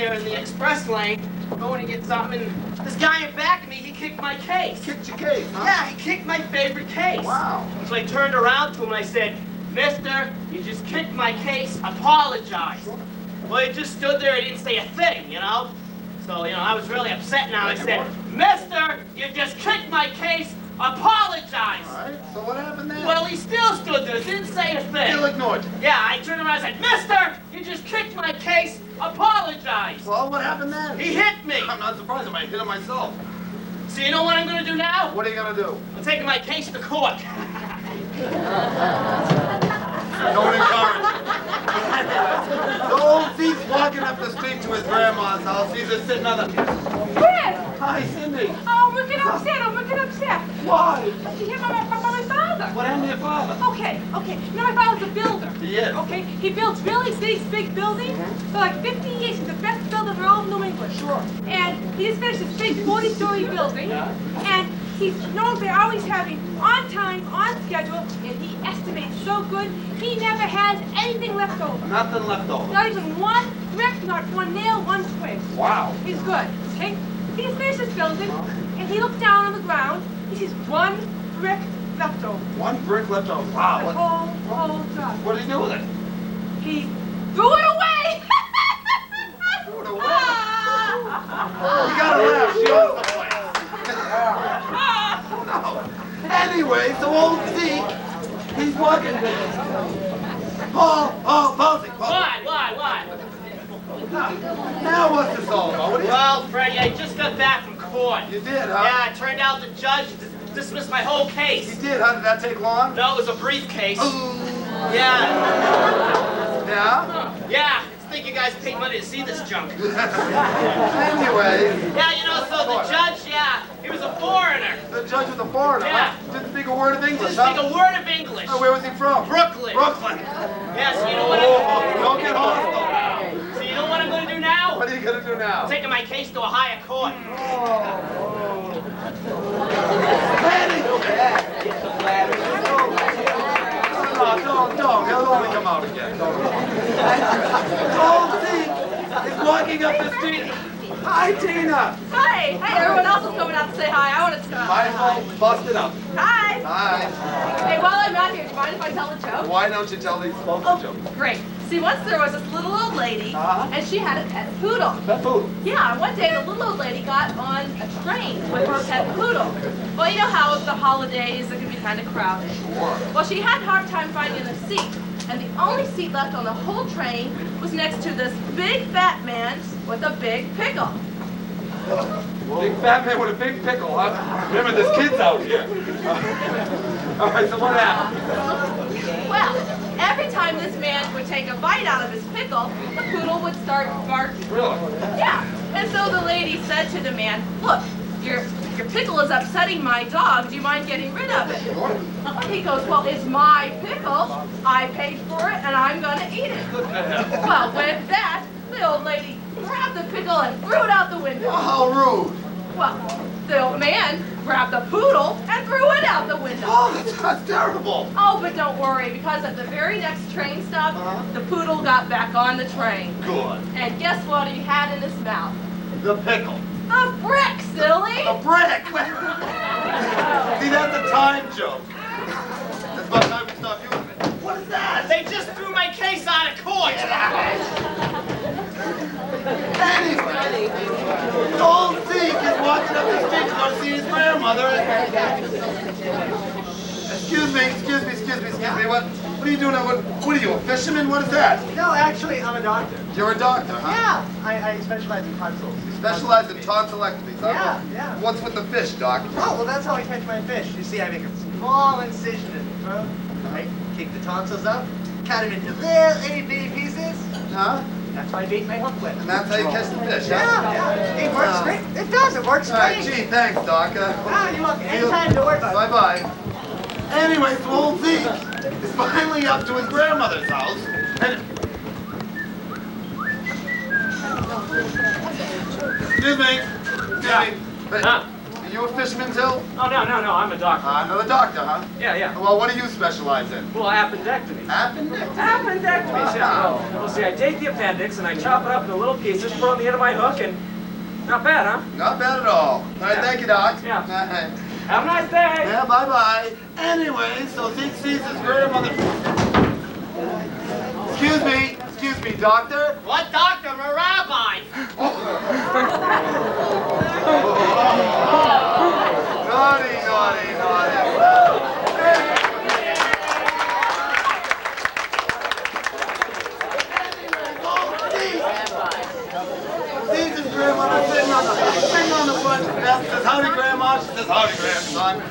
there in the express lane, going to get something, and this guy in back of me, he kicked my case. Kicked your case, huh? Yeah, he kicked my favorite case. Wow. So I turned around to him and I said, "Mister, you just kicked my case, apologize." Well, he just stood there and didn't say a thing, you know? So, you know, I was really upset now. I said, "Mister, you just kicked my case, apologize." All right, so what happened then? Well, he still stood there, didn't say a thing. Still ignored you. Yeah, I turned around and said, "Mister, you just kicked my case, apologize." Well, what happened then? He hit me. I'm not surprised. I might hit him myself. So you know what I'm going to do now? What are you going to do? I'm taking my case to court. Don't encourage him. The old Zeke's walking up the street to his grandma's house. He's just sitting on the... Fred! Hi, Cindy. Oh, we're getting upset. Oh, we're getting upset. Why? You hear my father? What happened to your father? Okay. You know, my father's a builder. He is. Okay? He builds really big buildings. For like 50 years, he's the best builder in all of New England. Sure. And he just finished this big 40-story building. Yeah. And he's known for always having on time, on schedule, and he estimates so good, he never has anything left over. Nothing left over. Not even one brick, not one nail, one twig. Wow. He's good, okay? He just finished this building, and he looked down on the ground. He sees one brick left over. One brick left over. The Wow. whole job. What did he do with it? He threw it away! Threw it away? You gotta laugh. She owns the place. No. Anyway, so old Zeke, he's walking. Palsy. Why? Now what's this all about? What are you... Well, Freddie, I just got back from court. You did, huh? Yeah, it turned out the judge dismissed my whole case. You did, huh? Did that take long? No, it was a briefcase. Ooh. Yeah. Yeah? Yeah. I think you guys paid money to see this junk. Anyway. Yeah, you know, so the judge, he was a foreigner. The judge was a foreigner, Yeah. huh? Didn't speak a word of English, Didn't speak huh? a word of English. Oh, where was he from? Brooklyn. Brooklyn. Yeah, so you know what Don't get hostile. So you know what I'm going to do now? What are you going to do now? I'm taking my case to a higher court. Don't. He'll only come out again. Old Zeke is walking up the street. Hi, Tina. Hi, everyone else is coming out to say hi. I wanted to come. Might as well bust it up. Hi. Hi. Hey, while I'm out here, do you mind if I tell a joke? Why don't you tell these folks a joke? Great. See, once there was this little old lady, and she had a pet poodle. Pet poodle. Yeah, one day the little old lady got on a train with her pet poodle. Well, you know how with the holidays it can be kind of crowded. Sure. Well, she had a hard time finding a seat, and the only seat left on the whole train was next to this big fat man with a big pickle. Big fat man with a big pickle, huh? Remember, there's kids out here. All right, so what happened? Well, every time this man would take a bite out of his pickle, the poodle would start barking. Really? Yeah, and so the lady said to the man, "Look, your pickle is upsetting my dog. Do you mind getting rid of it?" He goes, "Well, it's my pickle. I paid for it, and I'm going to eat it." Well, with that, the old lady grabbed the pickle and threw it out the window. Oh, how rude. Well, the old man grabbed the poodle and threw it out the window. Oh, that's terrible. Oh, but don't worry, because at the very next train stop, the poodle got back on the train. Good. And guess what he had in his mouth? The pickle. A brick, silly! A brick! See, that's a time joke. It's about time we stop using it. What is that? They just threw my case out of court. Anyway, old Zeke is walking up the street to go see his grandmother. Excuse me. What are you doing? What are you, a fisherman? What is that? No, actually, I'm a doctor. You're a doctor, huh? Yeah, I specialize in tonsils. You specialize in tonsillectomies, huh? Yeah. What's with the fish, Doc? Oh, well, that's how I catch my fish. You see, I make a small incision in the throat, right? Kick the tonsils up, cut them into little itty-bitty pieces. Huh? That's what I bait my hook with. And that's how you catch the fish, huh? Yeah. It works great. It does. It works All right, great. gee, thanks, Doc. Ah, you're welcome. Anytime to work on. Bye-bye. Anyway, so old Zeke is finally up to his grandmother's house, and... Excuse me. Huh? Are you a fisherman, Till? Oh, no, I'm a doctor. Another doctor, huh? Yeah. Well, what do you specialize in? Well, appendectomy. Appendectomy? Yeah. Well, see, I take the appendix and I chop it up into little pieces, put it on the end of my hook, and not bad, huh? Not bad at all. All right, thank you, Doc. Yeah. All right. Have a nice day. Yeah, bye-bye. Anyway, so Zeke sees his grandmother. Excuse me, doctor. What doctor? I'm a rabbi. Naughty. Sees his grandmother sitting on the front step. Says, howdy, Grandma. She says, howdy, grandson.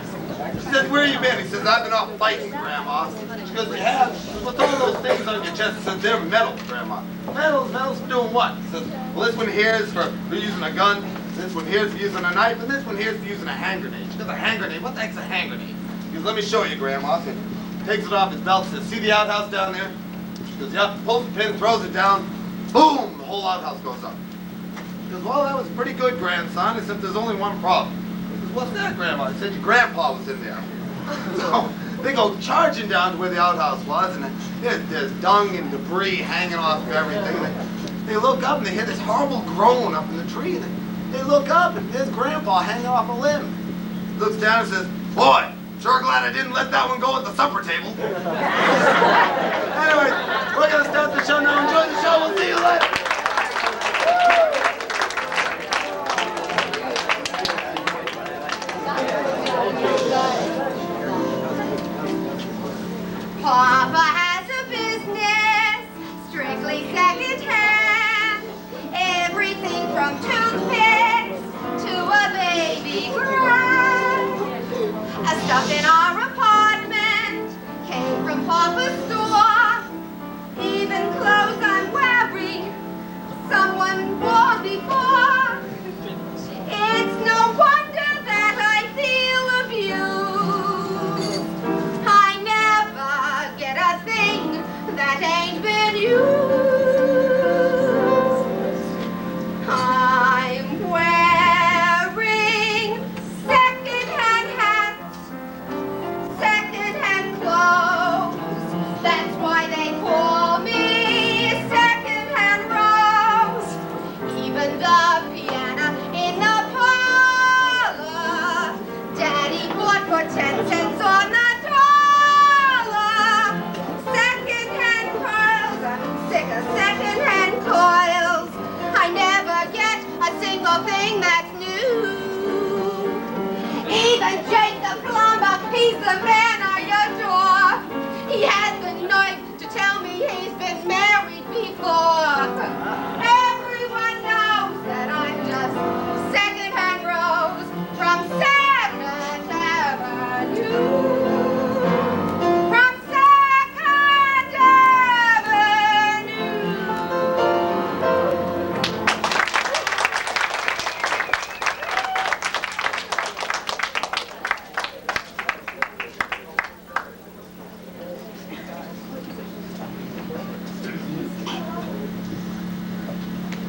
She says, where you been? He says, I've been off fighting, Grandma. She goes, you have? What's all those things on your chest? He says, they're medals, Grandma. Medals for doing what? He says, well, this one here is for using a gun. This one here is for using a knife. And this one here is for using a hand grenade. She goes, a hand grenade? What the heck's a hand grenade? He goes, let me show you, Grandma. So he takes it off his belt. Says, see the outhouse down there? She goes, yep. Pulls the pin, throws it down. Boom! The whole outhouse goes up. He goes, well, that was pretty good, grandson, except there's only one problem. He goes, what's that, Grandma? He said, your grandpa was in there. So they go charging down to where the outhouse was, and there's dung and debris hanging off of everything. They look up, and they hear this horrible groan up in the tree. They look up, and there's Grandpa hanging off a limb. He looks down and says, boy, sure glad I didn't let that one go at the supper table. Anyway, we're going to start the show now. Enjoy the show. We'll see you later. Papa has a business, strictly second-hand. Everything from toothpicks to a baby brand. Stuff in our apartment came from Papa's store. Even clothes I'm wearing, someone wore before. It's no wonder that I feel abused. I never get a thing that ain't been used. I'm wearing second-hand hats, second-hand clothes. That's why they call me second-hand Rose. Even the piano in the parlor, Daddy bought for 10 cents on the dollar. Second-hand pearls, I'm sick of second-hand coils. I never get a single thing that's new. Even Jake the plumber, he's the man I adore. He has the nerve to tell me he's been married before. Everyone knows that I'm just second-hand Rose from 7th Avenue. From 2nd Avenue.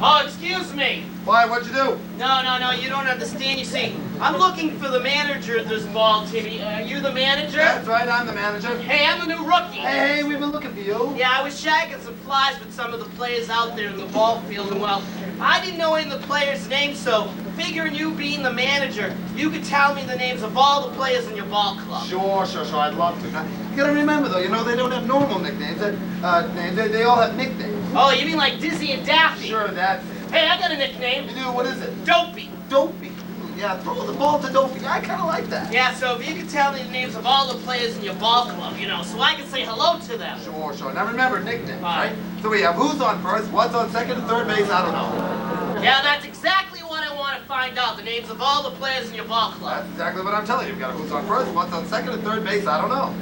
Oh, excuse me. Why, what'd you do? No, you don't understand. You see, I'm looking for the manager of this ball team. Are you the manager? That's right, I'm the manager. Hey, I'm the new rookie. Hey, we've been looking for you. Yeah, I was shagging some flies with some of the players out there in the ball field, and well, I didn't know any of the players' names, so figuring you being the manager, you could tell me the names of all the players in your ball club. Sure, I'd love to. Now, you gotta remember, though, they don't have normal nicknames. They all have nicknames. Oh, you mean like Dizzy and Daffy? Sure, that's it. Hey, I got a nickname. You do? What is it? Dopey. Dopey. Yeah, throw the ball to Dopey. I kind of like that. Yeah, so if you could tell me the names of all the players in your ball club, so I can say hello to them. Sure. Now remember, nicknames, All right. right? So we have who's on first, what's on second, and third base, I don't know. Yeah, that's exactly what I want to find out, the names of all the players in your ball club. That's exactly what I'm telling you. We've got who's on first, what's on second, and third base, I don't know.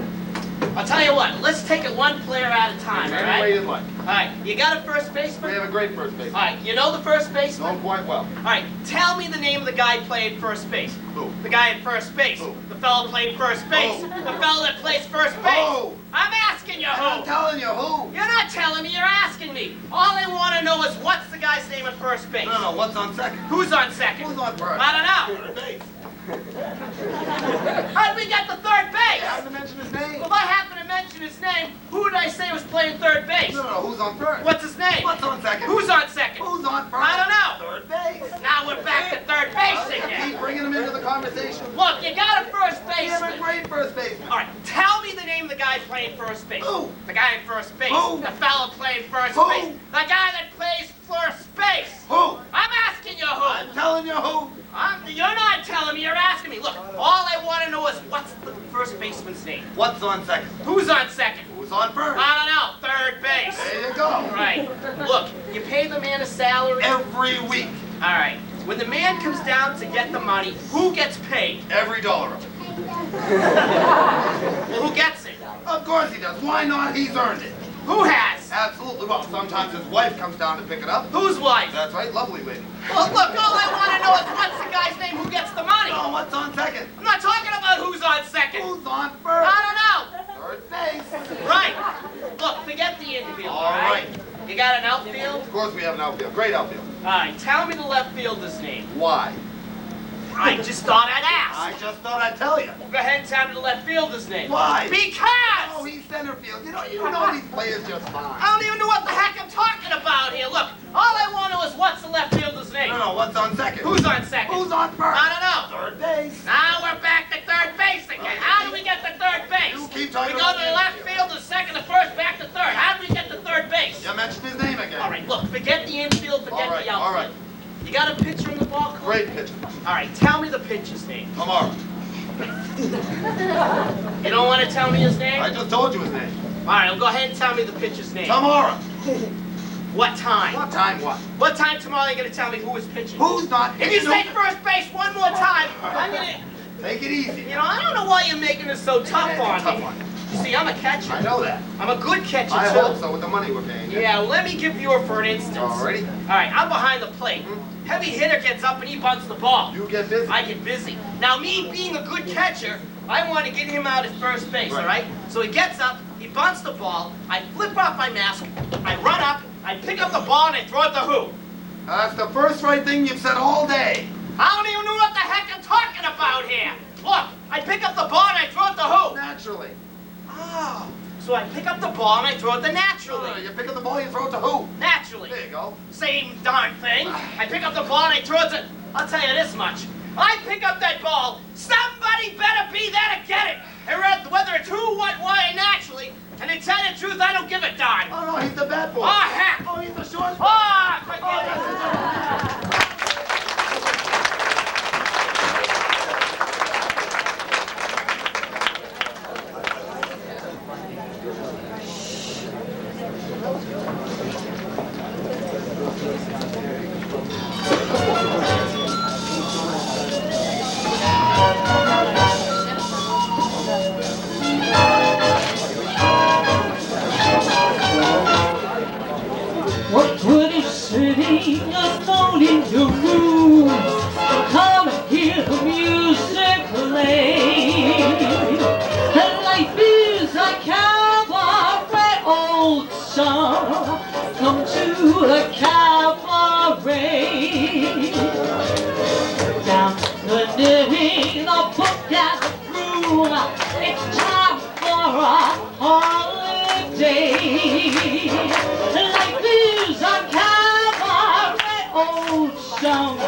I'll tell you what, let's take it one player at a time, all Any way right? you'd like. All right, you got a first We baseman? have a great first baseman. All right, you know the first baseman? Know him quite well. All right, tell me the name of the guy playing first base. Who? The guy at first base. Who? The fellow playing first base. Who? The fellow that plays first base. Who? I'm asking you I'm who. telling you who. You're not telling me, you're asking me. All I want to know is what's the guy's name at first base? No, what's on second? Who's on second? Who's on first? I don't know. Third base. How did we get to third base? You haven't to mention his name. Well, if I happen to mention his name, who did I say was playing third base? No, who's on first? What's his name? What's on second? Who's on second? Who's on first? I don't know. Third base. Now we're back to third base again. Keep bringing him into the conversation. Look, you got a first He's a baseman. great first baseman. All right, tell me the name of the guy playing first base. Who? The guy in first base. Who? The fellow playing first Who? base. The guy that plays first base. Who? I'm asking you who. I'm telling you who. You're not telling me, you're asking me. Look, all I want to know is what's the first baseman's name? What's on second? Who's on second? Who's on first? I don't know. Third base. There you go. Right. Look, you pay the man a salary. Every week. All right. When the man comes down to get the money, who gets paid? Every dollar of it. Well, who gets it? Of course he does. Why not? He's earned it. Who has? Absolutely. Well, sometimes his wife comes down to pick it up. Whose wife? That's right, lovely lady. Well, look, all I want to know is what's the guy's name who gets the money? Oh, what's on second? I'm not talking about who's on second. Who's on first? I don't know. Third base. Right. Look, forget the infield, All right. You got an outfield? Of course we have an outfield. Great outfield. All right, tell me the left fielder's name. Why? I just thought I'd ask. I just thought I'd tell you. Go ahead and tell me the left fielder's name. Why? Because! Oh, he's center field. You know these players just fine. I don't even know what the heck I'm talking about here. Look, all I want to know is what's the left fielder's name. No, what's on second? Who's on second? Who's on first? I don't know. Third base. Now we're back to third base again. How do we get to third base? You keep talking We go about to the left field, to second, to first, back to third. How do we get to third base? You mentioned his name again. All right, look, forget the infield, forget the outfield. all right. You got a pitcher in the ball club? Great pitcher. All right, tell me the pitcher's name. Tomorrow. You don't want to tell me his name? I just told you his name. All right, well, go ahead and tell me the pitcher's name. Tomorrow. What time? What time what? What time tomorrow are you going to tell me who is pitching? Who's not? If you say first base one more time, I'm going to... Take it easy. You know, I don't know why you're making this so tough on Tough me. on you. You see, I'm a catcher. I know that. I'm a good catcher, I too. hope so with the money we're paying you. Yeah, well, let me give you for an instance. Alrighty. All right, I'm behind the plate. Heavy hitter gets up and he bunts the ball. You get busy. I get busy. Now, me being a good catcher, I want to get him out at first base, Right. all right? So he gets up, he bunts the ball, I flip off my mask, I run up, I pick up the ball, and I throw it to who? That's the first right thing you've said all day. I don't even know what the heck I'm talking about here. Look, I pick up the ball and I throw it to who? Naturally. Oh, so I pick up the ball and I throw it to naturally. You pick up the ball, you throw it to who? Naturally. There you go. Same darn thing. I pick up the ball and I throw it to... I'll tell you this much. I pick up that ball, somebody better be there to get it. And whether it's who, what, why, and naturally. And to tell you the truth, I don't give a darn. Oh, no, he's the bat boy. Oh, heck. Oh, he's the short. Oh, forget it. What would you sitting alone in your room? Come and hear the music play. And life is a cabaret, old song. Come to the cabaret. Down the knitting, the book and the broom. It's time for a holiday. Life is a cabaret, old song.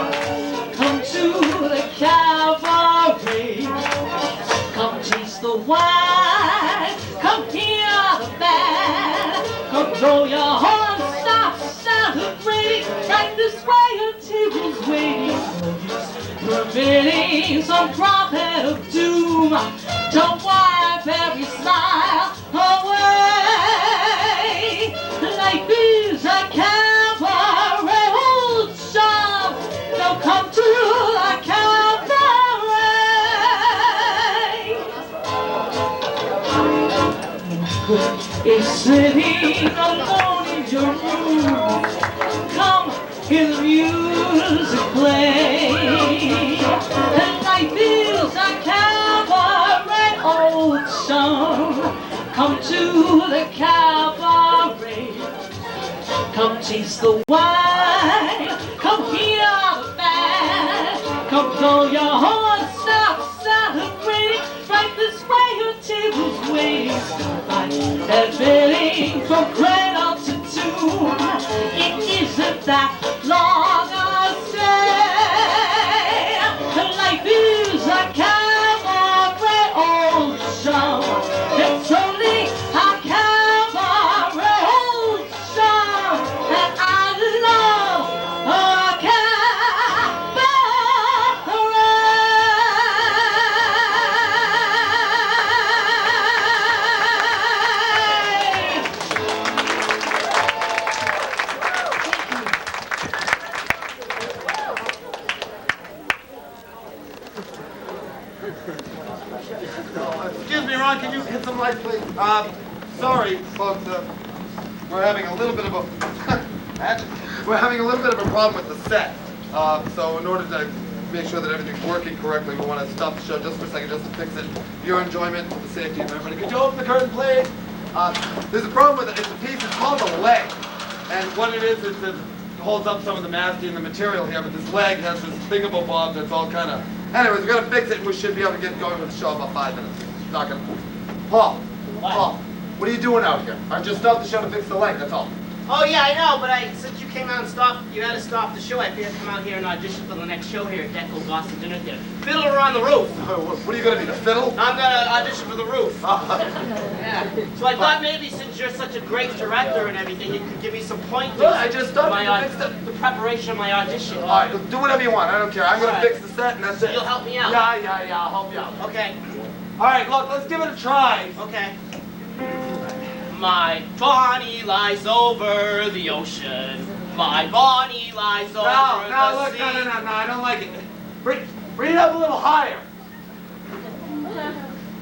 Come to the cabaret. Come taste the wine. Come hear the band. Come throw your horn, stop, celebrate. Right this way, your table's waiting for you. Permitting some prophet of doom to wipe every smile away. Life is a cabaret, old song. Now come to the cabaret. Is sitting alone in your room. Come hear the music play. And life is a cabaret, old song. Come to the cabaret. Come taste the wine, come hear the band, come blow your horn, stop celebrating. Right this way, your table's waiting. And billing from cradle to tomb, it isn't that long a stay. Life is a cabaret, old show. It's only a cabaret, old show. And I love a Excuse me, Ron, can you hit some lights, please? Sorry, folks, we're having a little bit of a problem with the set. So in order to make sure that everything's working correctly, we want to stop the show just for a second, just to fix it for your enjoyment, for the safety of everybody. Could you open the curtain, please? There's a problem with it. It's a piece. It's called a leg, and what it is it holds up some of the masking and the material here. But this leg has this thingamabob that's all kind of. Anyways, we're gonna fix it, and we should be able to get going with the show in about 5 minutes. It's not gonna. Paul, what are you doing out here? I just stopped the show to fix the leg. That's all. Oh yeah, I know, but since you came out and you had to stop the show, I figured I'd come out here and audition for the next show here at Deco Boston Dinner Theater. Fiddler on the Roof. What are you gonna be, the fiddle? I'm gonna audition for the roof. Yeah. So I thought maybe since you're such a great director and everything, you could give me some pointers. Well, I just stopped my you to fix the preparation of my audition. All right, do whatever you want. I don't care. I'm gonna All right. fix the set, and that's it. You'll help me out. Yeah. I'll help you out. Okay. All right, look, let's give it a try. Okay. My Bonnie lies over the ocean. My Bonnie lies over the sea. No, I don't like it. Bring it up a little higher.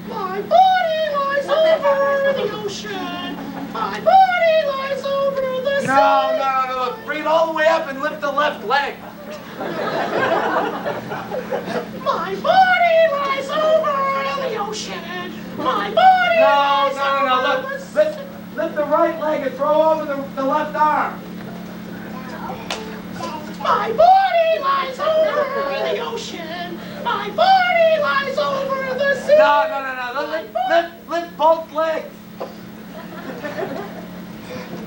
My body lies over the ocean. My body lies over the sea. No, bring it all the way up and lift the left leg. My body lies over the ocean. My body lies over the sea. Lift the right leg and throw over the left arm. My body lies over the ocean. My body lies over the sea. No. Lift both legs.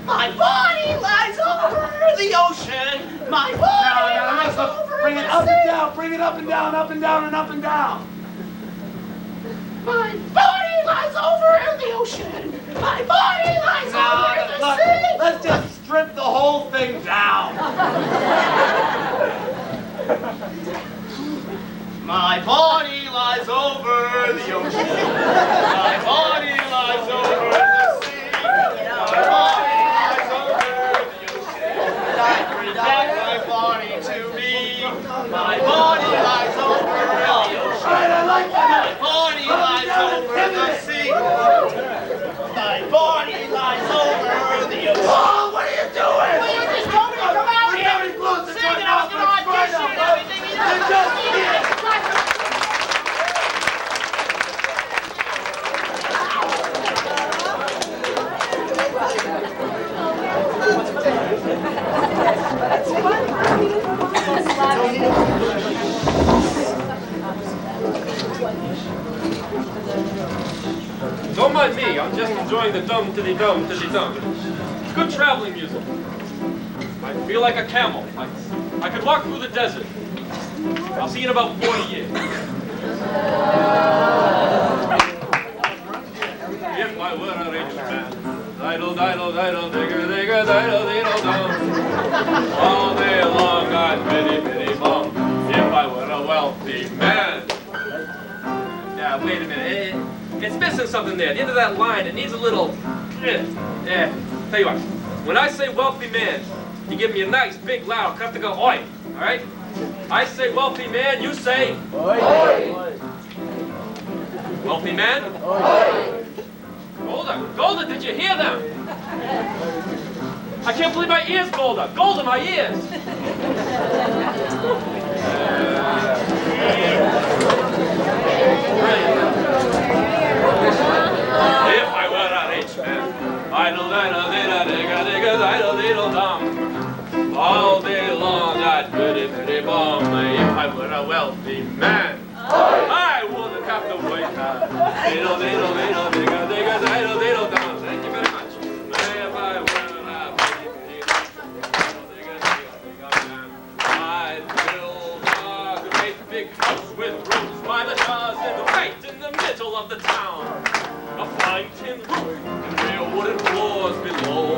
My body lies over the ocean. My body lies over Bring the it up sea. and down. Bring it up and down, up and down, and up and down. My body lies over the ocean. My body lies over the sea. Let's just strip the whole thing down. My body lies over the ocean. My body lies over the sea. My body lies over the ocean. Bring back my body to me. My body lies over the ocean. All right, I like that. My body lies over the sea. My body lies over the ocean. Oh, what are you doing? Well, you just told me to come out here and sing, and I was going to audition and everything. You just Don't mind me, I'm just enjoying the dum to the dum to the dum. It's good traveling music. I feel like a camel. I could walk through the desert. I'll see you in about 40 years. If I were a rich man, diddle, diddle, diddle, digger, digger, diddle, diddle, dum. All day long I'd biddy, biddy, bum. If I were a wealthy man. Yeah, wait a minute. It's missing something there. The end of that line, it needs a little. Yeah. Tell you what, when I say wealthy man, you give me a nice, big, loud cut to go oi. All right? I say wealthy man, you say oi. Wealthy man? Oi. Golda, did you hear them? I can't believe my ears, Golda. Golda, my ears. If I were a rich man, bitty, bitty bum. If I were a wealthy man, I wouldn't have to wait. Diddle, diddle, diddle, digga, digga, diddle, diddle, dum. Thank you very much. If I were a bitty, bitty diddle, digga, digga, digga, man, I'd build a great big house with rooms by the dozen right in the middle of the town. A fine tin roof and real wooden floors below.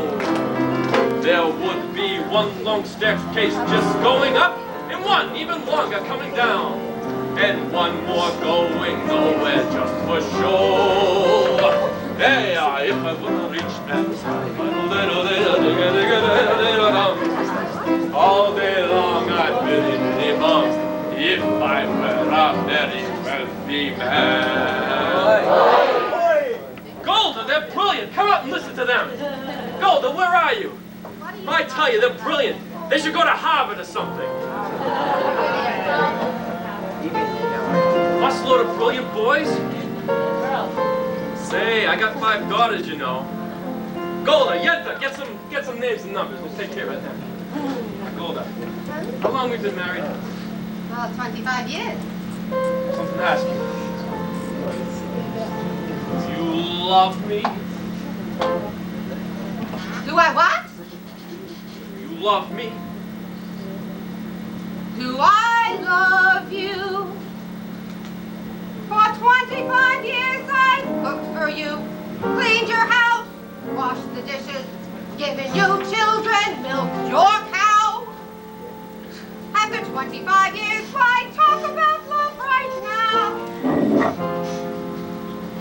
There would be one long staircase just going up, and one even longer coming down, and one more going nowhere just for show. Hey, if I were a rich man, little, little, digga, digga, little, little, dum. All day long I'd biddy, biddy, bum, if I were a very wealthy man. Golda, they're brilliant. Come out and listen to them. Golda, where are you? I tell you, they're brilliant. They should go to Harvard or something. Busload of brilliant boys? Say, I got 5 daughters, you know. Golda, Yenta, get some names and numbers. We'll take care of them. Golda, how long we've been married? Well, 25 years. Something to ask you. You love me? Do I what? You love me? Do I love you? For 25 years I cooked for you, cleaned your house, washed the dishes, given you children, milked your cow. After 25 years, why talk about love right now?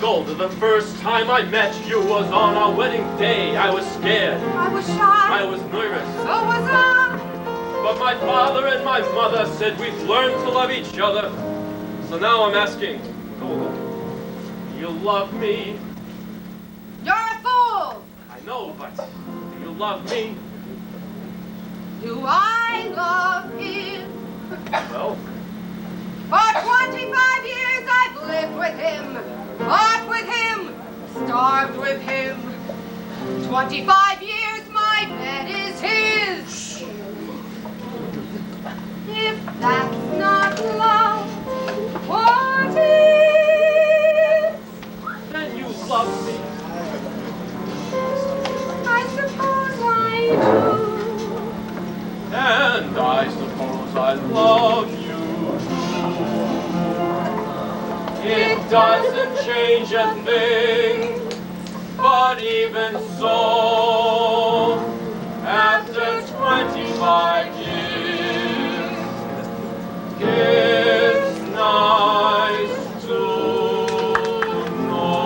Golda, the first time I met you was on our wedding day. I was scared. I was shy. I was nervous. So was I. But my father and my mother said we'd learn to love each other. So now I'm asking, Golda, do you love me? You're a fool. I know, but do you love me? Do I love him? Well, For 25 years I've lived with him, fought with him, starved with him. 25 years my bed is his. If that's not love, what is? then you love me. I suppose I do. And I suppose I love you. It doesn't change a thing, but even so, after 25 years, it's nice to know.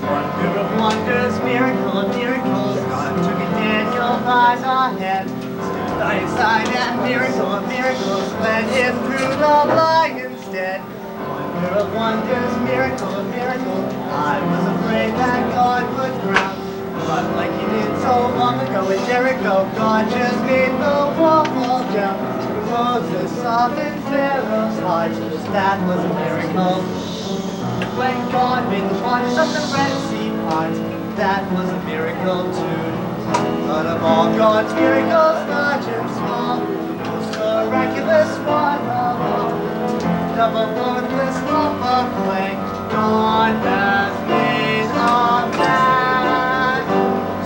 Wonder of wonders, miracle of miracles, God took a Daniel by the hand, stood by his side, and miracle of miracles, led him through the lion's den. Wonder of wonders, miracle of miracles, I was afraid that God would drown, but like he did so long ago in Jericho, God just made the wall fall down. Moses softened Pharaoh's heart, that was a miracle. When God made the waters of the Red Sea part, that was a miracle too. But of all God's miracles, large and small, the most miraculous one of all, of a worthless lump of clay, God has made a man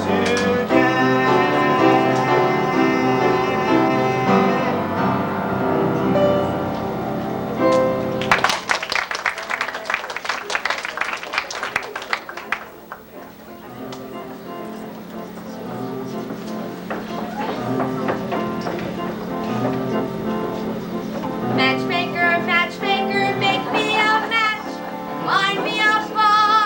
today. Matchmaker, matchmaker, make me a match. Find me a boy.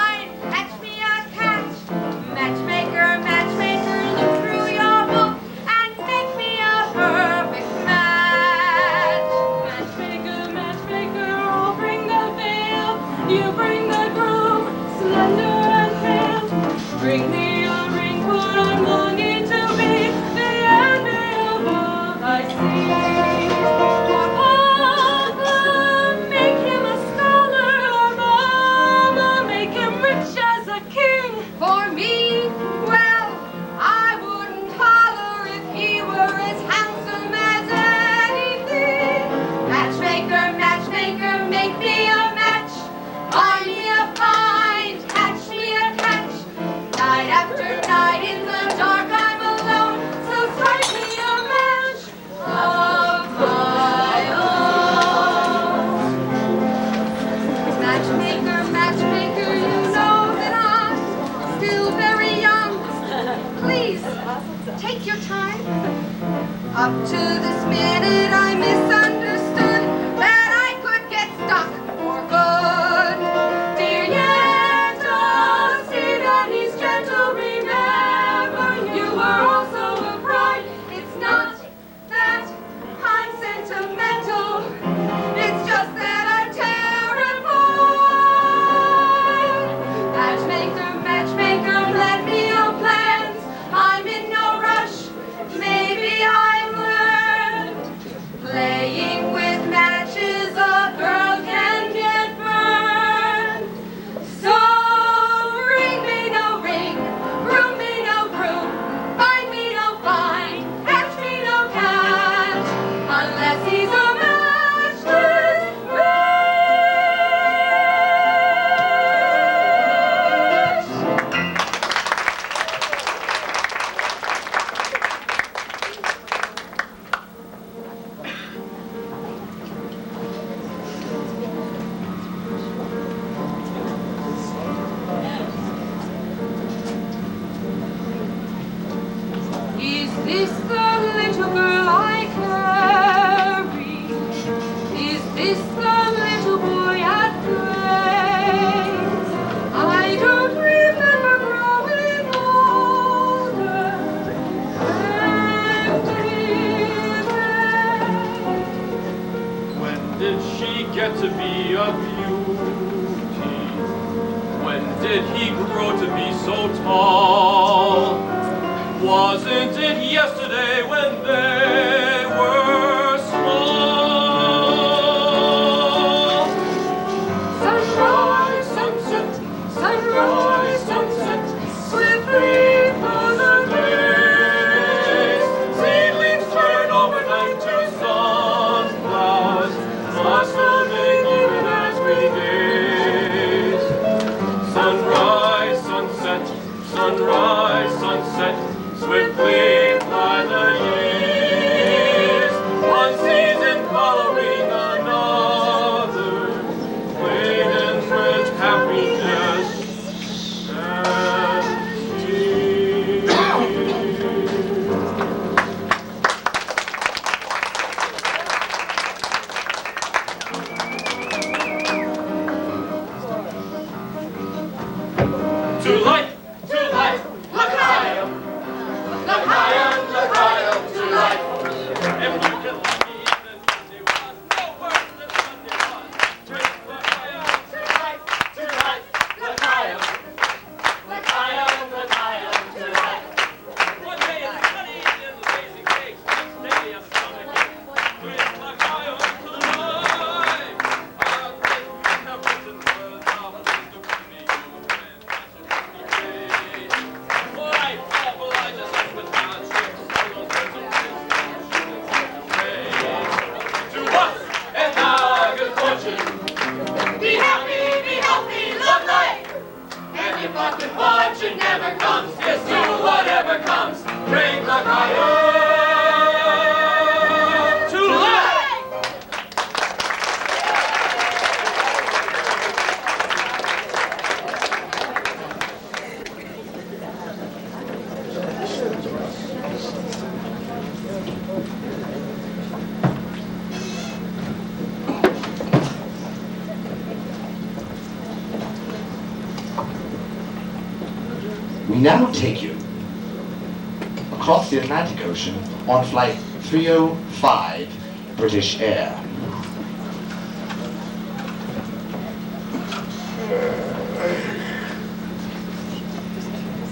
Up to this minute I misunderstood that I could get stuck for good. Dear Yenta, see that he's gentle, remember you were also a bride. It's not that I'm sentimental, it's just that I'm terrified. Matchmaker, let me know plans. I'm in no rush, maybe I've learned. Playing with matches, a girl can get burned. So ring me no ring, groom me no groom, find me no fine, catch me no catch, unless he's a matchless match. Is this the little girl I carry? Is this the little boy at play? I don't remember growing older and living. When did she get to be a beauty? When did he grow to be so tall? Wasn't it yesterday when they were small? Sunrise, sunset, sunrise, sunset, swiftly through the Days, seedlings turn overnight to sunflowers, blossoming even as we gaze. Sunrise, sunset, sunrise, sunset, swiftly fly the years, one season following another, laden with happiness and tears. To life, look higher. Look higher, to life. If you can let me in, then Sunday was no worse than Sunday was. Just look higher, to life, look higher. Look higher, to life. One day it's sunny in the blazing cakes, next day I'm stomach ache. Just look higher, to life. I'll take you have written words of wisdom to me, you and life, awful, I just left with hardships, all those words of wisdom, to us, and our good fortune. Be happy, be healthy, love life. And if our good fortune never comes, just do whatever comes. Bring the higher to life. We now take you across the Atlantic Ocean on flight 305 British Air.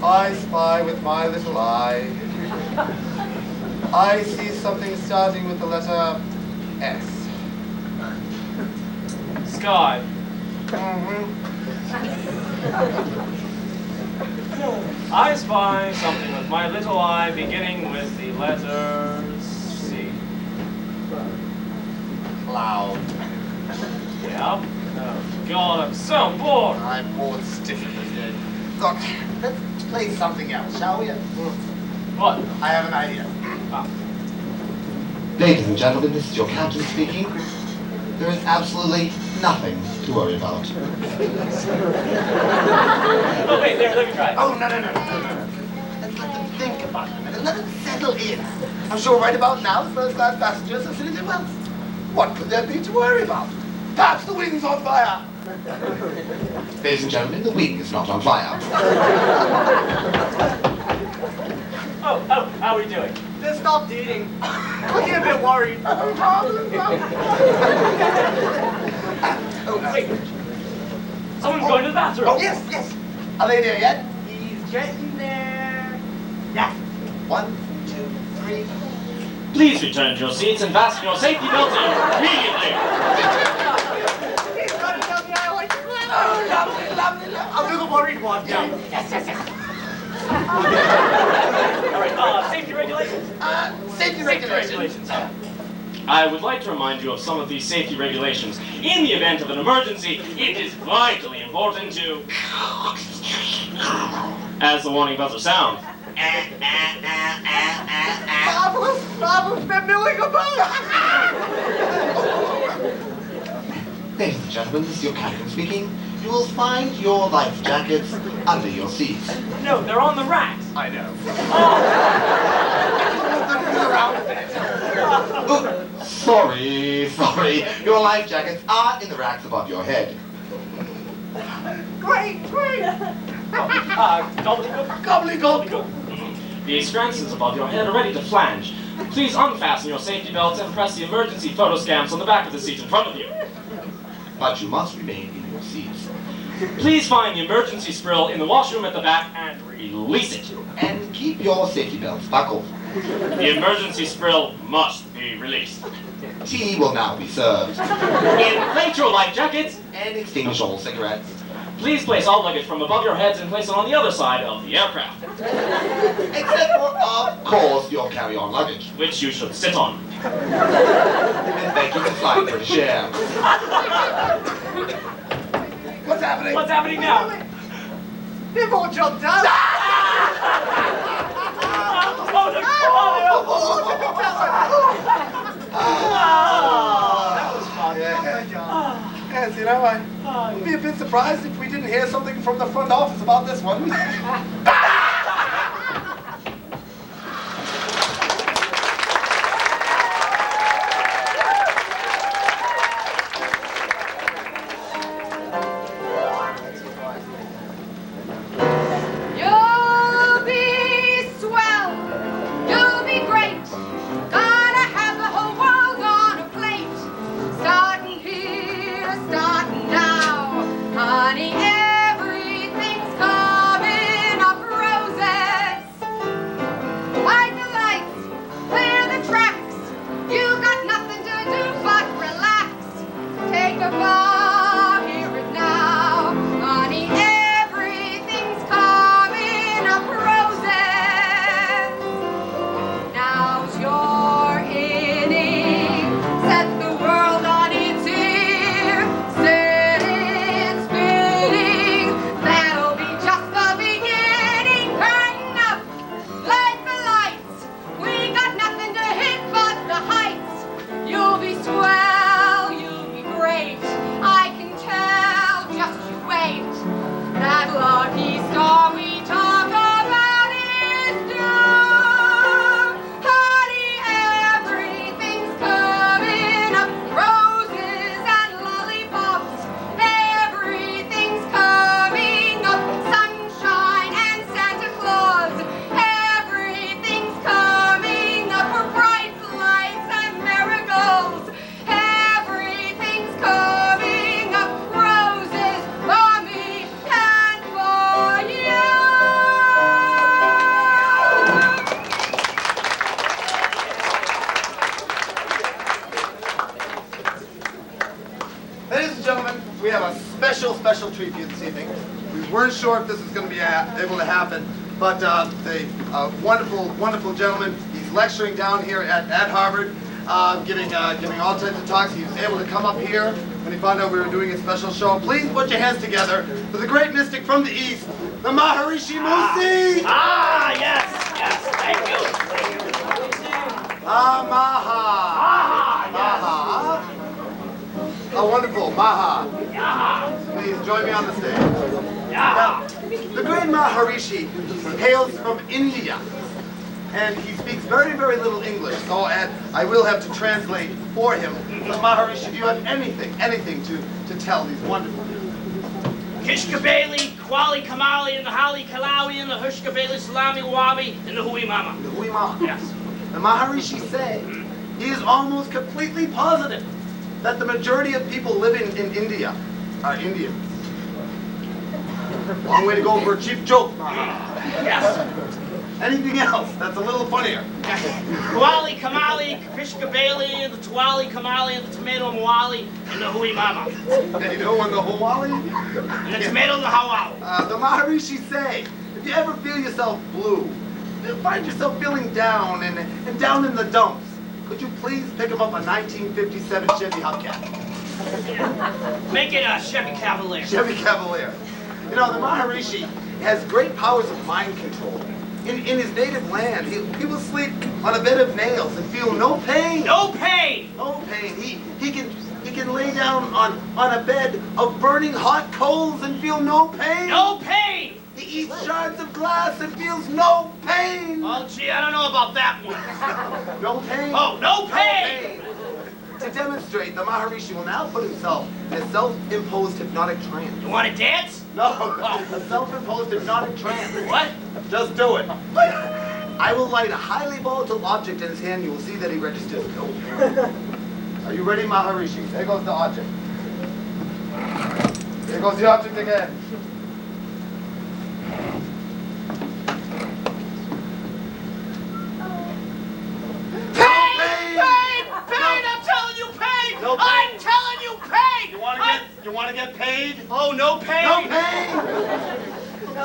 I spy with my little eye. I see something starting with the letter S. Sky. I spy something with my little eye beginning with the letter C. Cloud. Yeah? Oh God, I'm so bored. I'm bored stiff as dead. Look, let's play something else, shall we? What? I have an idea. Ladies and gentlemen, this is your captain speaking. There is absolutely nothing to worry about. Oh, wait, there, let me try. Oh, no. Let's let them think about it a minute. Let them settle still in. I'm sure right about now the first-class passengers are sitting in wells. What could there be to worry about? Perhaps the wing's on fire. Ladies and gentlemen, the wing is not on fire. Oh, how are we doing? They stopped eating. Looking a bit worried. Wait. Someone's going to the bathroom. Oh, yes, yes. Are they there yet? He's getting there. Yeah. 1, 2, 3. Please return to your seats and fasten your safety belts immediately. He's running down the aisle like Oh, lovely, lovely, lovely. I'll do the worried one. Yeah. All right, safety regulations. Safety regulations. I would like to remind you of some of these safety regulations. In the event of an emergency, it is vitally important to... as the warning buzzer sounds. Marvelous, they're milling about. Ladies and gentlemen, this is your captain speaking. You will find your life jackets under your seats. No, they're on the racks. I know. Oh, sorry. Your life jackets are in the racks above your head. Great. Gobbledygook. The scrances above your head are ready to flange. Please unfasten your safety belts and press the emergency photo scams on the back of the seat in front of you. But you must remain in your seats. Please find the emergency sprill in the washroom at the back and release it. And keep your safety belts buckled. The emergency sprill must be released. Tea will now be served. Inflate your life jackets. And extinguish all cigarettes. Please place all luggage from above your heads and place it on the other side of the aircraft, Except for, of course, your carry-on luggage. which you should sit on. And thank you for flying British Air. What's happening? What's happening now? They've all jumped out. Oh, the That was fun. Yeah. Good job. Yes, you know, I'd be a bit surprised if we didn't hear something from the front office about this one. You'll be swell. You'll be great. Gotta have the whole world on a plate. Starting here, starting now. Honey, everything's coming up roses. Light the lights, clear the tracks. You got nothing to do but relax. Take a bow, hear it now. Honey, everything's coming up roses. Now's your inning. Set the world on its ear. Set it spinning. That'll be just the beginning. Curtain up, light the lights. We got nothing to hit but the heights. You'll be swell, you'll be great. I can tell, just you wait. That lucky star we talk about is due. Honey, everything's coming up. Roses and lollipops. Everything's coming up. Sunshine and Santa Claus. Everything's coming up. Bright lights and miracles. Everything's coming up. Roses for me and for you. Ladies and gentlemen, we have a special treat for you this evening. We weren't sure if this was going to be able to happen, but the wonderful gentleman, he's lecturing down here at Harvard, giving all types of talks. He was able to come up here when he found out we were doing a special show. Please put your hands together for the great mystic from the East, the Maharishi Musi! yes, thank you. Maha! How wonderful, Maha. Please join me on the stage. Now, the great Maharishi hails from India. and he speaks very, very little English, so I will have to translate for him. So Maharishi, do you have anything to tell these wonderful people? Kishka Bailey, Kwali Kamali, and the Holly Kalawi, and the Hushka Bailey, Salami Wabi, and the Hui Mama. The Hui Mama. Yes. The Maharishi say he is almost completely positive that the majority of people living in India are Indians. Long way to go for a cheap joke, Maha. Yes. Anything else that's a little funnier? Kwali Kamali, Kishka Bailey, and the Twali Kamali, and the Tomato Mwali, and the Hui Mama. You know, and the Hawali? And the Tomato and the Hawau. The Maharishi say, if you ever feel yourself blue, you find yourself feeling down and down in the dumps, could you please pick him up a 1957 Chevy Hubcap? Make it a Chevy Cavalier. Chevy Cavalier. You know, the Maharishi has great powers of mind control. In his native land, he will sleep on a bed of nails and feel no pain. No pain! No pain. He can lay down on a bed of burning hot coals and feel no pain. No pain! He eats shards of glass and feels no pain. Oh, gee, I don't know about that one. No pain? Oh, no pain! To demonstrate, the Maharishi will now put himself in a self-imposed hypnotic trance. You want to dance? No, a self-imposed hypnotic trance. What? Just do it. I will light a highly volatile object in his hand. You will see that he registers no pain. Are you ready, Maharishi? There goes the object. There goes the object again. No pain. I'm telling you, pain! You want to get paid? Oh, no pain? No pain!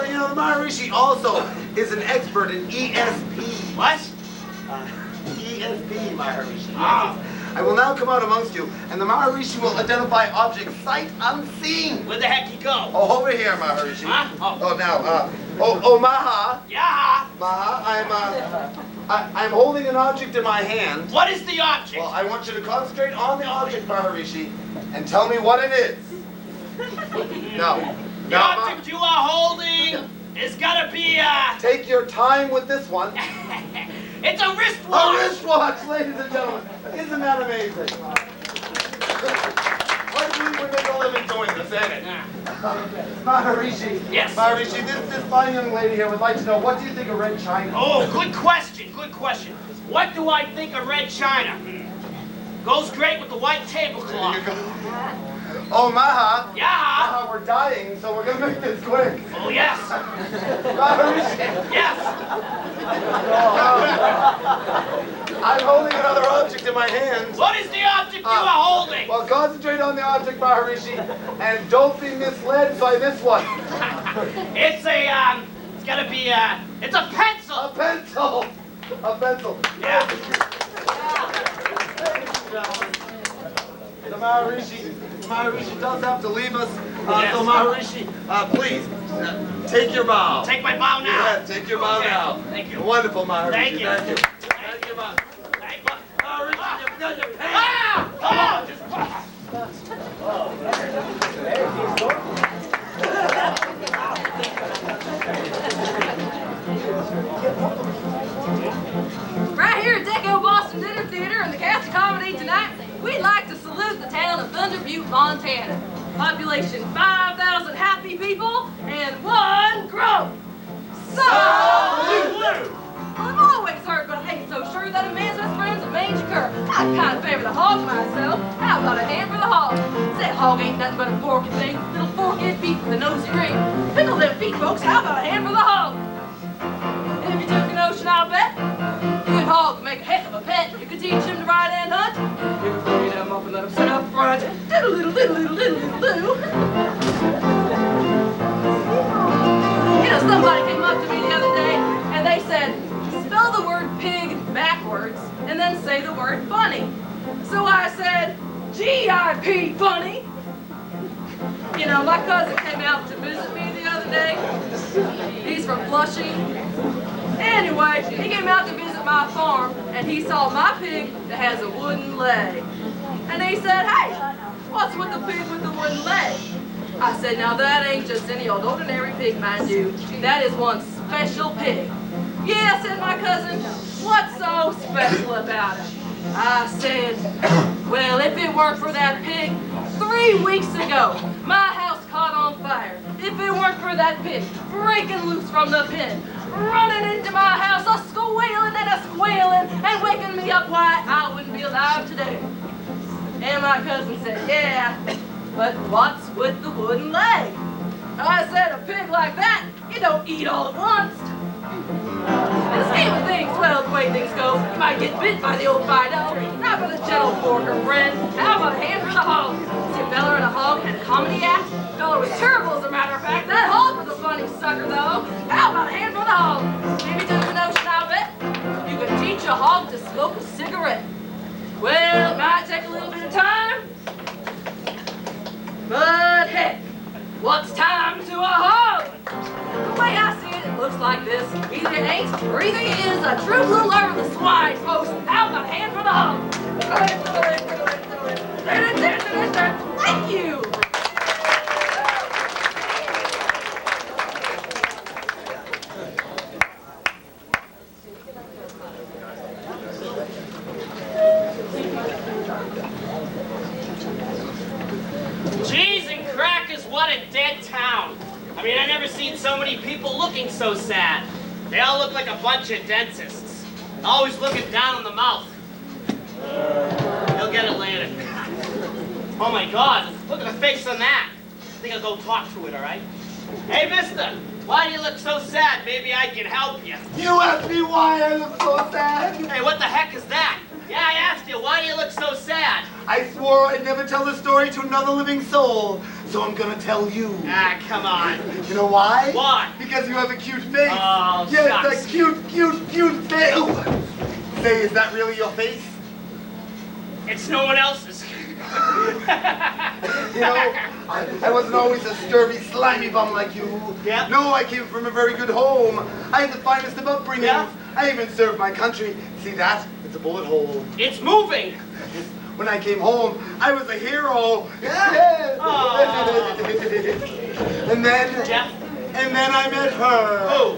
You know, the Maharishi also is an expert in ESP. What? ESP, Maharishi. Ah. I will now come out amongst you, and the Maharishi will identify objects sight unseen. Where the heck you go? Oh, over here, Maharishi. Huh? Oh, now, Maha. Yeah. Maha, I'm holding an object in my hand. What is the object? Well, I want you to concentrate on the object, Maharishi, and tell me what it is. No. The object you are holding is gotta be Take your time with this one. it's a wristwatch. A wristwatch, ladies and gentlemen. Isn't that amazing? Why do we make a living doing this, ain't it? Maharishi. Yes. Maharishi, this fine young lady here would like to know, what do you think of red china? Oh, good question, good question. What do I think of red china? Goes great with the white tablecloth. There you go. Oh, Maha. Yeah. Maha, we're dying, so we're gonna make this quick. Oh, yes. Maharishi. Yes. I'm holding another object in my hand. What is the object you are holding? Well, concentrate on the object, Maharishi, and don't be misled by this one. It's gotta be it's a pencil. A pencil. A pencil. Yeah. The Maharishi does have to leave us. Yes. So Maharishi, please, take your bow. Take my bow now. Yeah, take your bow Okay. now. Thank you. Wonderful, Maharishi. Thank you. Thank you. Thank you. Thank you. Maharishi, you've done your pain. Ah! Come on, just Right here at Deco Boston Dinner Theater in the cast of comedy tonight, we'd like to salute the town of Thunder Butte, Montana. Population 5,000 happy people and 1 growth. Salute! I've always heard, but I ain't so sure that a man's best friend's a mangy cur. I'd kind of favor the hog myself. How about a hand for the hog? Say hog ain't nothing but a porky thing. Little fork-head feet with a nosy ring. Pickle them feet, folks. How about a hand for the hog? If you took a notion, I'll bet you and hog would make a heck of a pet. You could teach him to ride and hunt. You could bring them up and let him sit up front. Diddle-diddle-diddle-diddle-diddle-diddle. You know, somebody came up to me the other day and they said, spell the word pig backwards and then say the word funny. So I said, G-I-P, funny. You know, my cousin came out to visit me the other day. He's from Flushing. Anyway, he came out to visit my farm and he saw my pig that has a wooden leg. And he said, hey, what's with the pig with the wooden leg? I said, now that ain't just any old ordinary pig, mind you. That is one special pig. Yeah, said my cousin, what's so special about it? I said, well, if it weren't for that pig, 3 weeks ago, my house caught on fire. If it weren't for that pig breaking loose from the pen, running into my house, a squealing and a squealing, and waking me up, why, I wouldn't be alive today. And my cousin said, yeah, but what's with the wooden leg? I said, a pig like that, you don't eat all at once. In the scheme of things, well, the way things go, you might get bit by the old Fido, not by the gentle porker friend. How about a hand for the hog? See, a fella and a hog had a comedy act. The fella was terrible, as a matter of fact. That hog was a funny sucker, though. How about a hand for the hog? Maybe to the notion, I'll bet. You could teach a hog to smoke a cigarette. Well, it might take a little bit of time, but heck, what's time to a hog? The way I see it, it looks like this. Either it ain't, or either it is a true blue lover of the swine, folks. How about a hand for the hog? Thank you. Cheese and crackers, what a dead town. I mean, I never seen so many people looking so sad. They all look like a bunch of dentists. Always looking down on the mouth. He'll get it later. Oh my God, look at the face on that. I think I'll go talk to it, all right? Hey, mister, why do you look so sad? Maybe I can help you. You asked me why I look so sad. Hey, what the heck is that? Yeah, I asked you, why do you look so sad? I swore I'd never tell the story to another living soul, so I'm gonna tell you. Ah, come on. You know why? Why? Because you have a cute face. Oh, yes, shucks. a cute face. Oh. Say, is that really your face? It's no one else's. You know, I wasn't always a scurvy, slimy bum like you. Yeah. No, I came from a very good home. I had the finest of upbringing. Yeah. I even served my country. See that? It's a bullet hole. It's moving. When I came home, I was a hero. Yeah. And then, Jeff? and then I met her. Who?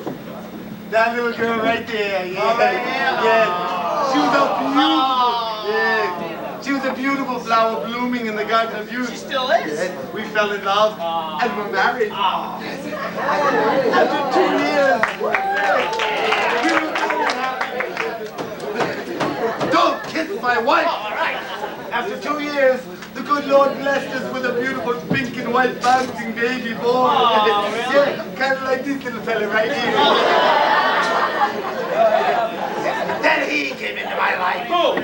That little girl right there. Yeah. Oh, yeah. Yeah. She was a beautiful. Oh. Yeah. She was a beautiful flower blooming in the garden of youth. She still is. Yes, we fell in love Oh. and were married. Oh. After 2 years, we were very happy. Don't kiss my wife. Oh, all right. After 2 years, the good Lord blessed us with a beautiful pink and white bouncing baby boy. Oh, really? Yeah, kind of like this little fella right here. Then he came into my life. Who?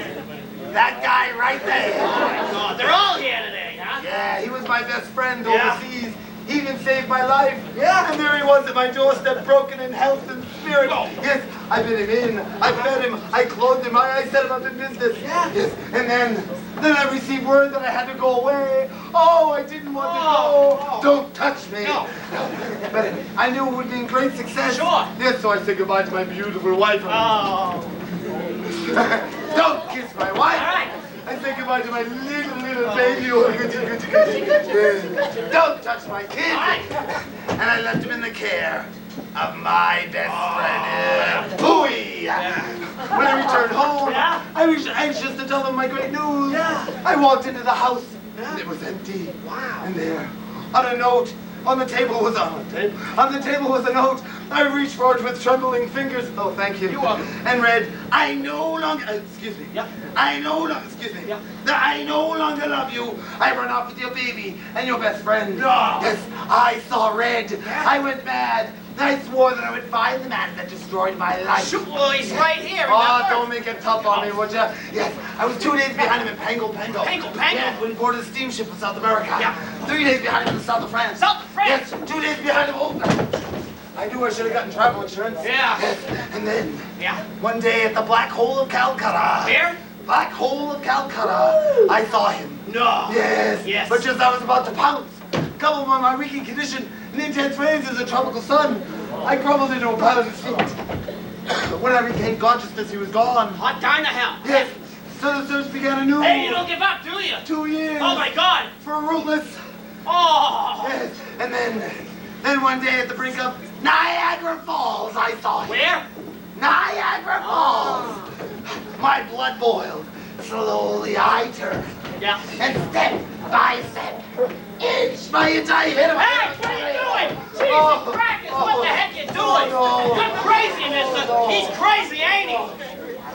That guy right there. Oh, my God. They're all here today, huh? Yeah, he was my best friend Yeah. overseas. He even saved my life. Yeah. And there he was at my doorstep, broken in health and spirit. Oh. Yes, I bid him in. I fed him. I clothed him. I set him up in business. Yeah. Yes. And then I received word that I had to go away. Oh, I didn't want to go. Oh. Don't touch me. No. But I knew it would be a great success. Sure. Yes, so I said goodbye to my beautiful wife. Oh. Don't kiss my wife. All right. I say goodbye to my little baby. Oh, don't touch my kid. All right. And I left him in the care of my best friend, Pooey. When I returned home, Yeah. I was anxious to tell them my great news. Yeah. I walked into the house, and it was empty. Wow. And there, on a note, on the table was a note. I reached for it with trembling fingers. Oh, thank you. You're welcome. And read, I no longer, excuse me. Yeah. I no longer, excuse me. Yeah. That I no longer love you. I run off with your baby and your best friend. No. Yes, I saw red. I went mad. I swore that I would find the man that destroyed my life. Shoot, well, he's right here, Oh, remember? don't make it tough on me, would ya? Yes, I was 2 days behind him in Pango. Pango? Yes, when boarded a steamship from South America. Yeah. 3 days behind him in the south of France. South of France? Yes, 2 days behind him. Oh, I knew I should have gotten travel insurance. Yeah. Yes, and then Yeah. one day at the Black Hole of Calcutta. Here? Black Hole of Calcutta. I saw him. No. Yes. Yes. But just as I was about to pounce, coupled with my weakened condition and intense rays as a tropical sun, I crumbled into a pile at his feet. When I regained consciousness, he was gone. Hot darn the hell. Yes. So the search began anew. Hey, you don't give up, do you? 2 years. Oh, my God. For rootless. Oh. Yes. And then one day at the brink of Niagara Falls, I saw him. Where? Niagara Falls. My blood boiled. Slowly I turned. Yeah. And step by step, inch by inch, I hit him. Hey, what are you doing? Jesus crackers, what the heck you doing? no. You're crazy, mister. no. He's crazy, ain't he?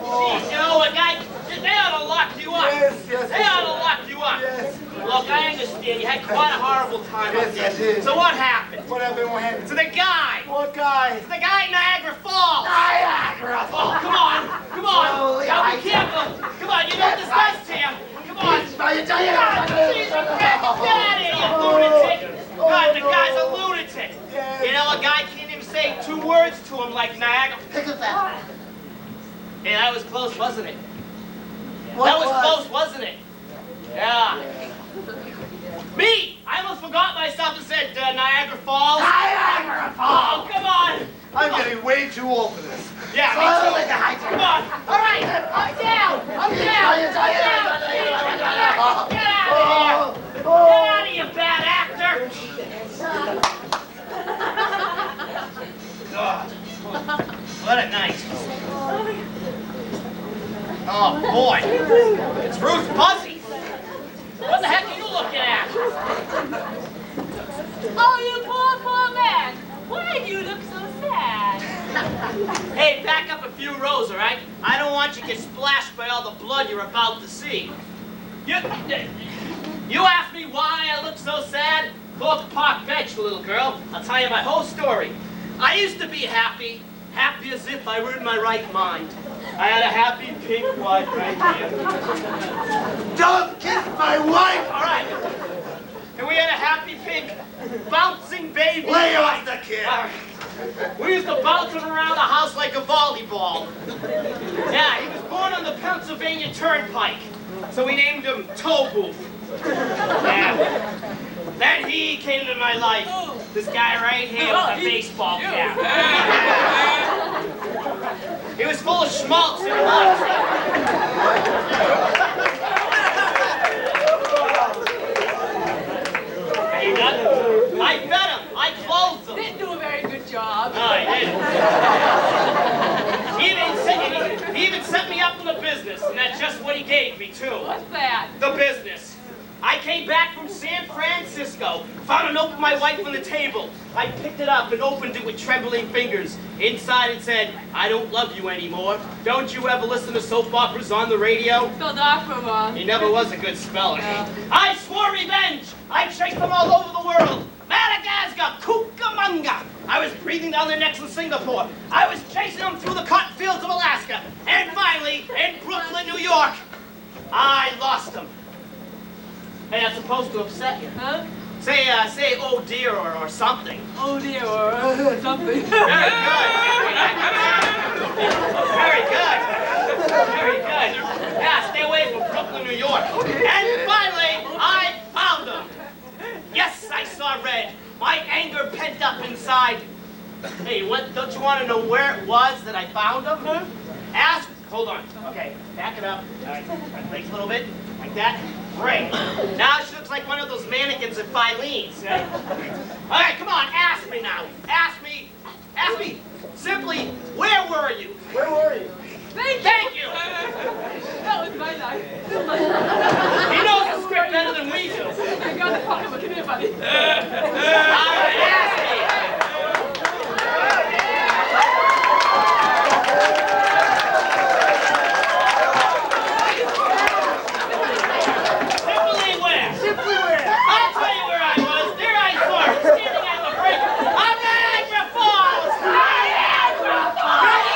Jeez, you know, a guy, they ought to lock you up. Yes, They ought to lock you up. Yes. Look, I understand. You had quite a horrible time up Yes, I there. did. So what happened? What happened? To the guy. What guy? To the guy in Niagara Falls. Niagara Oh, Falls. come on. Come on. Slowly, Now I- be careful. Come on, you know what this does to you. Come on. Inch by inch, I hit Get out of here, you lunatic! God, the guy's a lunatic! Yes. You know, a guy can't even say 2 words to him like Niagara. Pick up that. Hey, that was close, wasn't it? What That was close, wasn't it? Yeah. Me! I almost forgot myself and said Niagara Falls. Niagara Falls. Oh, come on! I'm getting way too old for this. Yeah, me Slowly, too. I Come on! All right, I'm down! I'm down! Get out of here! Get out of here, you bad actor! God. What a night. Oh, boy. It's Ruth Buzzy. What the heck are you looking at? Oh, you poor man. Why do you look so sad? Hey, back up a few rows, all right? I don't want you to get splashed by all the blood you're about to see. You asked me why I look so sad? Go up the park bench, little girl. I'll tell you my whole story. I used to be happy as if I were in my right mind. I had a happy pink wife right here. Don't kiss my wife! All right. And we had a happy pink bouncing baby. Lay off the kid. All right. We used to bounce him around the house like a volleyball. Yeah, he was born on the Pennsylvania Turnpike, so we named him Toe Booth. Yeah. Then he came into my life. This guy right here with a baseball cap. He was full of schmaltz and luck. Hey, nothing. I fed him. I clothed him. Didn't do a very good job. No, he didn't. He even set me up in the business, and that's just what he gave me, too. What's that? The business. I came back from San Francisco, found a note from my wife on the table. I picked it up and opened it with trembling fingers. Inside it said, I don't love you anymore. Don't you ever listen to soap operas on the radio? Spelled opera wrong. He never was a good speller. I swore revenge. I chased them all over the world. Madagascar, Cucamonga. I was breathing down their necks in Singapore. I was chasing them through the cotton fields of Alaska. And finally, in Brooklyn, New York, I lost them. Hey, that's supposed to upset you. Huh? Say, oh dear, or something. Oh dear, or something. Very good. Very good. Very good. Yeah, stay away from Brooklyn, New York. And finally, I found them. Yes, I saw red. My anger pent up inside. Hey, what? Don't you want to know where it was that I found them? Ask. Hold on. Okay, back it up. All right, legs a little bit, like that. Great. Now she looks like one of those mannequins at Filene's. Right? All right, come on, ask me now. Ask me simply, where were you? Where were you? Thank you. That was my life. He knows the script better than we do. I got the pocketbook in here, buddy. All right, ask me. Simply where? I'll tell you where I was. There I saw her, standing at the brink of Niagara Falls. Niagara Falls.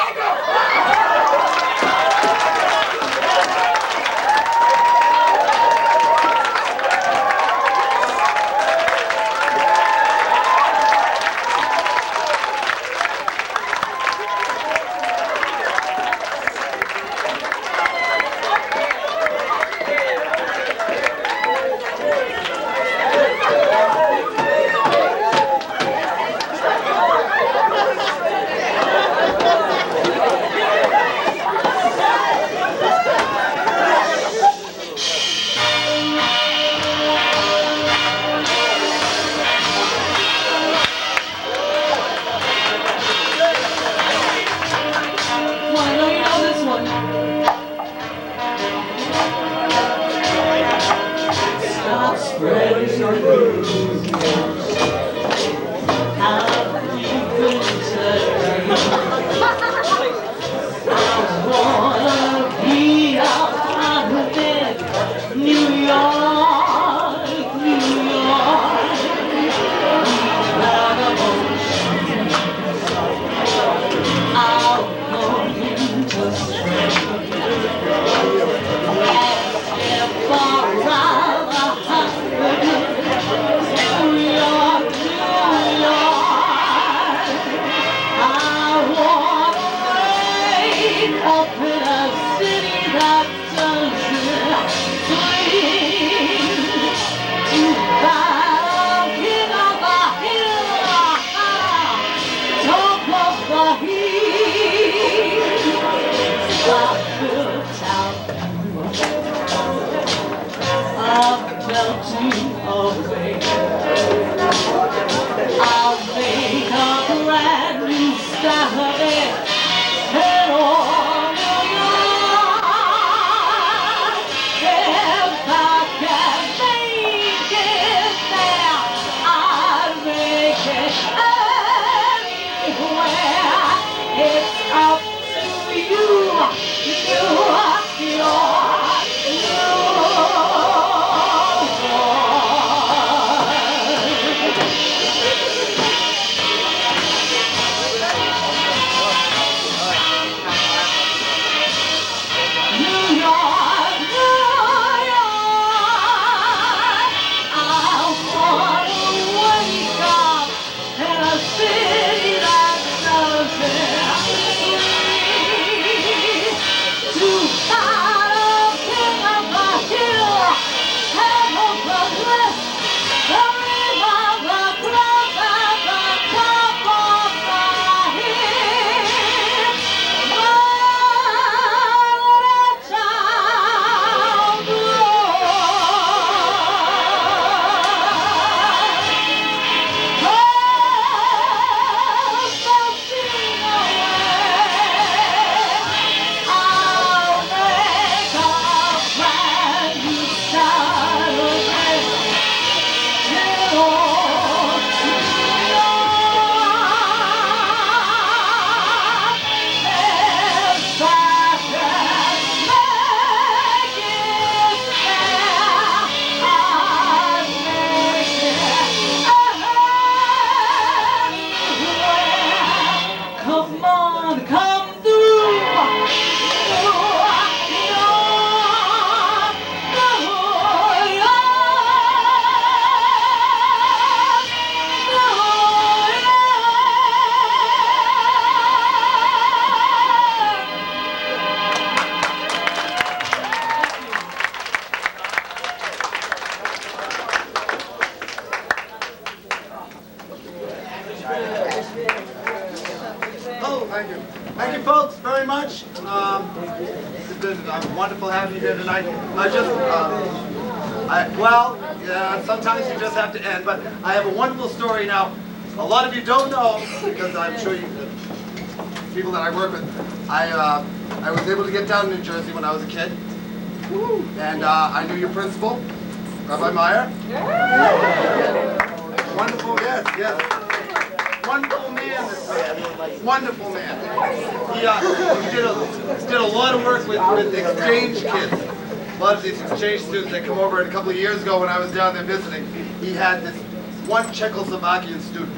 Oh, thank you. Thank you, folks, very much. It's been wonderful having you here tonight. Yeah, sometimes you just have to end, but I have a wonderful story now. A lot of you don't know, because I'm sure you, people that I work with, I was able to get down to New Jersey when I was a kid, and I knew your principal, Rabbi Meyer. Wonderful, yes. Wonderful man, this man. Wonderful man. He did a lot of work with exchange kids. A lot of these exchange students that come over, and a couple of years ago when I was down there visiting, he had this one Czechoslovakian student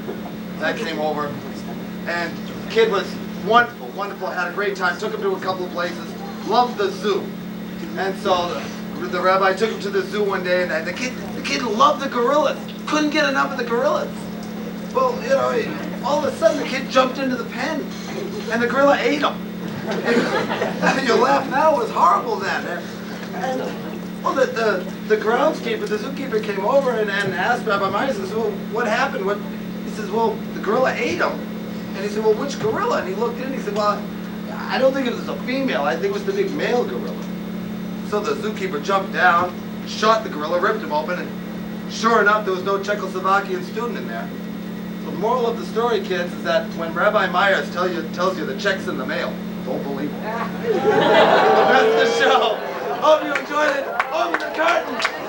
that came over, and the kid was wonderful, had a great time, took him to a couple of places, loved the zoo. And so the rabbi took him to the zoo one day, and the kid loved the gorillas, couldn't get enough of the gorillas. Well, you know, all of a sudden the kid jumped into the pen, and the gorilla ate him. You laugh now, it was horrible then. And well, the groundskeeper, the zookeeper came over and asked Rabbi Meyer, says, well, what happened? He says, well, the gorilla ate him. And he said, well, which gorilla? And he looked in and he said, well, I don't think it was a female, I think it was the big male gorilla. So the zookeeper jumped down, shot the gorilla, ripped him open, and sure enough, there was no Czechoslovakian student in there. So the moral of the story, kids, is that when Rabbi Myers tells you the check's in the mail, don't believe it. That's the show. Hope you enjoyed it. Open the curtain.